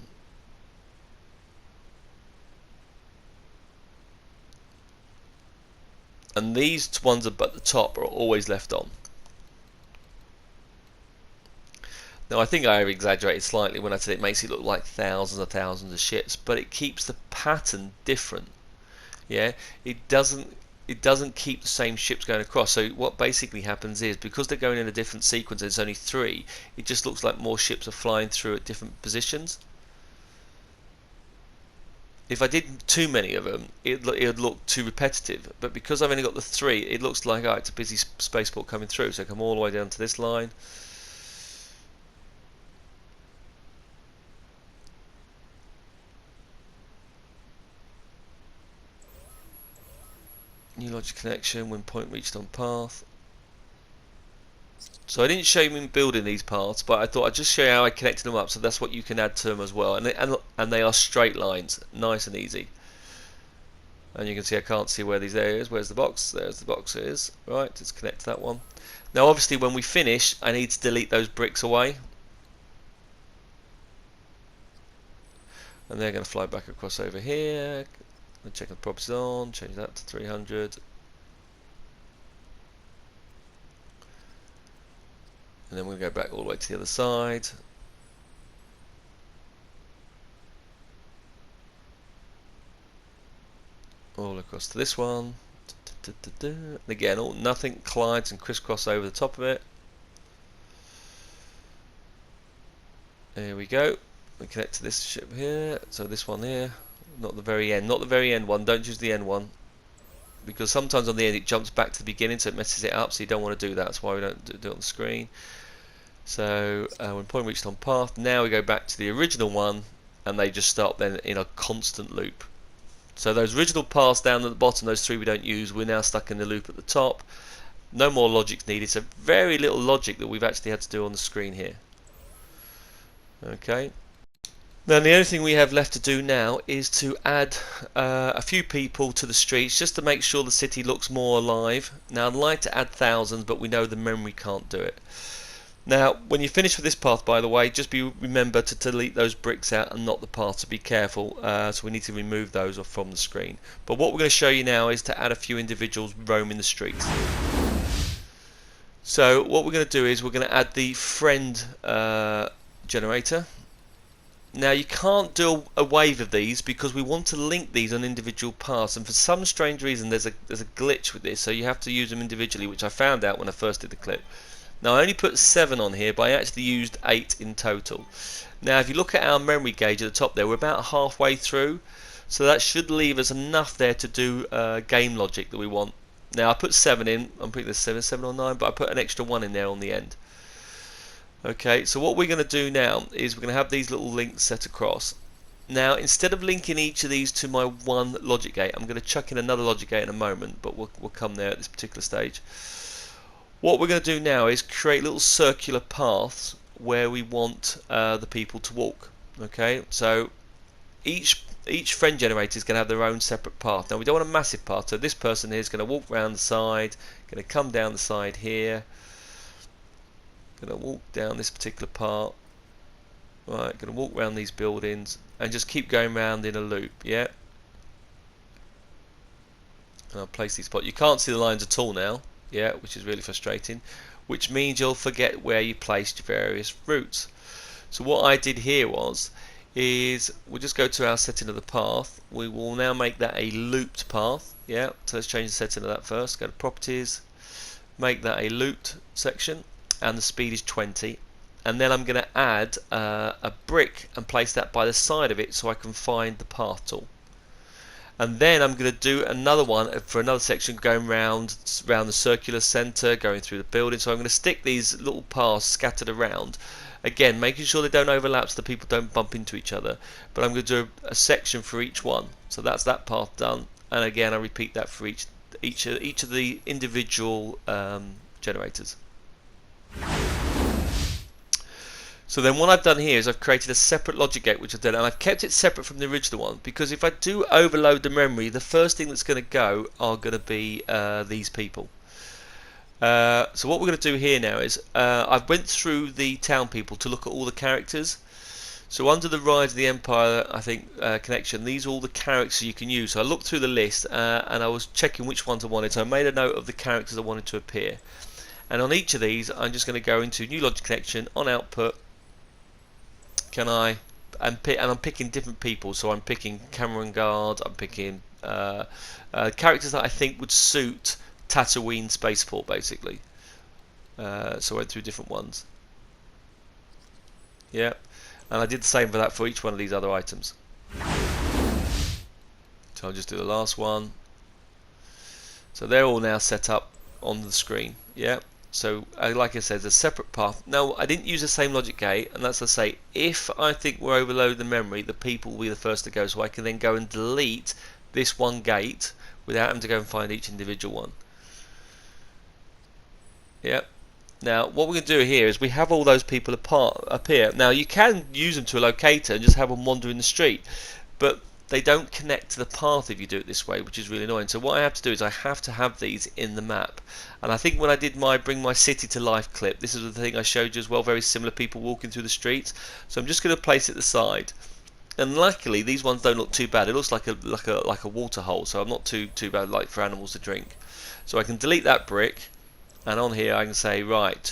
And these ones at the top are always left on. Now I think I exaggerated slightly when I said it makes it look like thousands and thousands of ships, but it keeps the pattern different. Yeah, it doesn't keep the same ships going across. So what basically happens is, because they're going in a different sequence, there's only 3, it just looks like more ships are flying through at different positions. If I did too many of them, it would look too repetitive, but because I've only got the 3, it looks like, oh, it's a busy spaceport coming through. So I come all the way down to this line. New logic connection, when point reached on path. So I didn't show you in building these paths, but I thought I'd just show you how I connected them up, so that's what you can add to them as well. And they are straight lines, nice and easy. And you can see I can't see where these areas. Where's the box? There's the box. It is. Right, let's connect to that one. Now obviously when we finish, I need to delete those bricks away. And they're going to fly back across over here. And check the properties on, change that to 300. And then we'll go back all the way to the other side. All across to this one. And again, nothing collides and crisscross over the top of it. There we go. We connect to this ship here. So this one here. Not the very end. Not the very end one. Don't use the end one. Because sometimes on the end it jumps back to the beginning, so it messes it up. So you don't want to do that. That's why we don't do it on the screen. So when point reached on path, now we go back to the original one, and they just start then in a constant loop. So those original paths down at the bottom, those 3 we don't use, we're now stuck in the loop at the top. No more logic needed. So very little logic that we've actually had to do on the screen here. Okay. Now the only thing we have left to do now is to add a few people to the streets, just to make sure the city looks more alive. Now I'd like to add thousands, but we know the memory can't do it. Now when you finish with this path, by the way, just remember to delete those bricks out and not the path, so be careful. So we need to remove those off from the screen. But what we're going to show you now is to add a few individuals roaming the streets. So what we're going to do is we're going to add the friend generator. Now you can't do a wave of these because we want to link these on individual paths, and for some strange reason there's a glitch with this, so you have to use them individually, which I found out when I first did the clip. Now I only put 7 on here, but I actually used 8 in total. Now if you look at our memory gauge at the top there, we're about halfway through, so that should leave us enough there to do game logic that we want. Now I put 7 in, I'm putting this 7 or 9, but I put an extra 1 in there on the end. Okay, so what we're going to do now is we're going to have these little links set across. Now, instead of linking each of these to my one logic gate, I'm going to chuck in another logic gate in a moment, but we'll come there at this particular stage. What we're going to do now is create little circular paths where we want the people to walk. Okay, so each friend generator is going to have their own separate path. Now, we don't want a massive path, so this person here is going to walk around the side, going to come down the side here, going to walk down this particular part. Right, going to walk around these buildings and just keep going round in a loop. Yeah. And I'll place these spots. You can't see the lines at all now. Yeah, which is really frustrating. Which means you'll forget where you placed your various routes. So what I did here is we'll just go to our setting of the path. We will now make that a looped path. Yeah. So let's change the setting of that first. Go to properties. Make that a looped section, and the speed is 20. And then I'm going to add a brick and place that by the side of it so I can find the path tool. And then I'm going to do another one for another section going round the circular center, going through the building. So I'm going to stick these little paths scattered around. Again, making sure they don't overlap so the people don't bump into each other. But I'm going to do a section for each one. So that's that path done. And again, I repeat that for each of the individual generators. So then what I've done here is I've created a separate logic gate, which I've done, and I've kept it separate from the original one, because if I do overload the memory, the first thing that's going to go are going to be these people. So what we're going to do here now is I've went through the town people to look at all the characters. So under the Rise of the Empire, I think connection, these are all the characters you can use. So I looked through the list and I was checking which ones I wanted. So I made a note of the characters I wanted to appear. And on each of these, I'm just going to go into new logic connection, on output. I'm picking different people, so I'm picking Cameron Guard, I'm picking characters that I think would suit Tatooine Spaceport, basically. So I went through different ones. Yeah, and I did the same for that for each one of these other items. So I'll just do the last one. So they're all now set up on the screen. Yeah. So, like I said, there's a separate path. Now, I didn't use the same logic gate, and that's to say, if I think we're overloading the memory, the people will be the first to go, so I can then go and delete this one gate without having to go and find each individual one. Yep. Now, what we're going to do here is we have all those people appear. Now, you can use them to a locator and just have them wander in the street, but they don't connect to the path if you do it this way, which is really annoying. So what I have to do is I have to have these in the map. And I think when I did my Bring My City to Life clip, this is the thing I showed you as well, very similar people walking through the streets. So I'm just going to place it at the side. And luckily these ones don't look too bad. It looks like a water hole, so I'm not too bad like for animals to drink. So I can delete that brick, and on here I can say, right,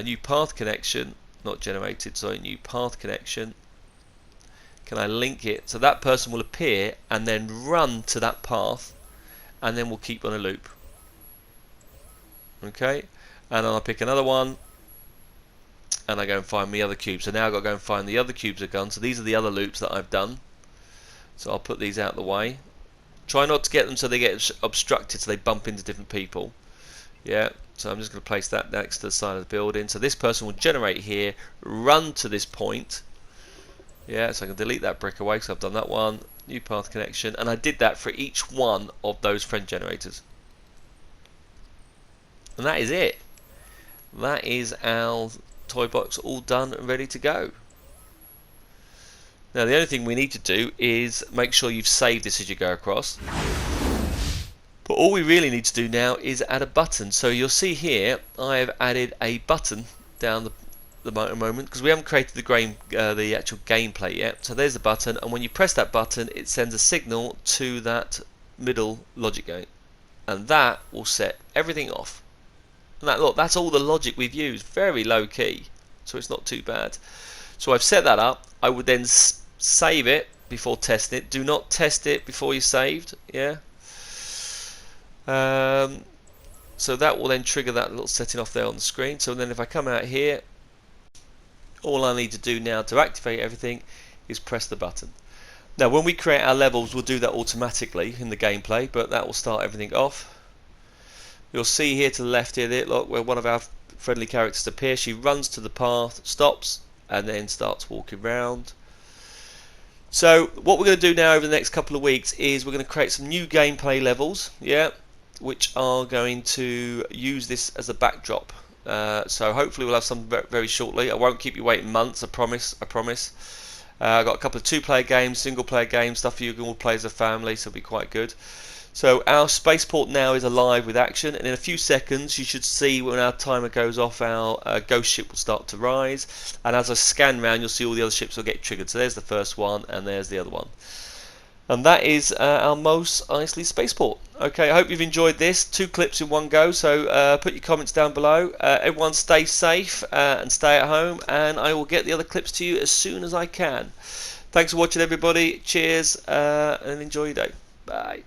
new path connection, not generated, sorry, new path connection. Can I link it so that person will appear and then run to that path, and then we'll keep on a loop. Okay, and then I'll pick another one and I go and find the other cubes. So now I've got to go and find the other cubes are gone. So these are the other loops that I've done. So I'll put these out of the way. Try not to get them so they get obstructed so they bump into different people. Yeah, so I'm just going to place that next to the side of the building. So this person will generate here, run to this point. Yeah, so I can delete that brick away, so I've done that one. New path connection, and I did that for each one of those friend generators. And that is it. That is our toy box all done and ready to go. Now the only thing we need to do is make sure you've saved this as you go across. But all we really need to do now is add a button. So you'll see here I have added a button down the moment because we haven't created the actual gameplay yet. So there's the button, and when you press that button it sends a signal to that middle logic gate, and that will set everything off. And that, look, that's all the logic we've used, very low key, so it's not too bad. So I've set that up. I would then save it before testing it. Do not test it before you saved. Yeah. So that will then trigger that little setting off there on the screen. So then if I come out here, all I need to do now to activate everything is press the button. Now when we create our levels we'll do that automatically in the gameplay, but that will start everything off. You'll see here to the left here, look, where one of our friendly characters appears. She runs to the path, stops, and then starts walking round. So what we're going to do now over the next couple of weeks is we're going to create some new gameplay levels, yeah, which are going to use this as a backdrop. So hopefully we'll have some very shortly. I won't keep you waiting months, I promise. I've got a couple of two-player games, single-player games, stuff for you can all play as a family, so it'll be quite good. So our spaceport now is alive with action, and in a few seconds you should see when our timer goes off, our ghost ship will start to rise, and as I scan around you'll see all the other ships will get triggered. So there's the first one, and there's the other one. And that is our Mos Eisley spaceport. Okay, I hope you've enjoyed this. 2 clips in one go, so put your comments down below. Everyone stay safe and stay at home, and I will get the other clips to you as soon as I can. Thanks for watching everybody. Cheers and enjoy your day. Bye.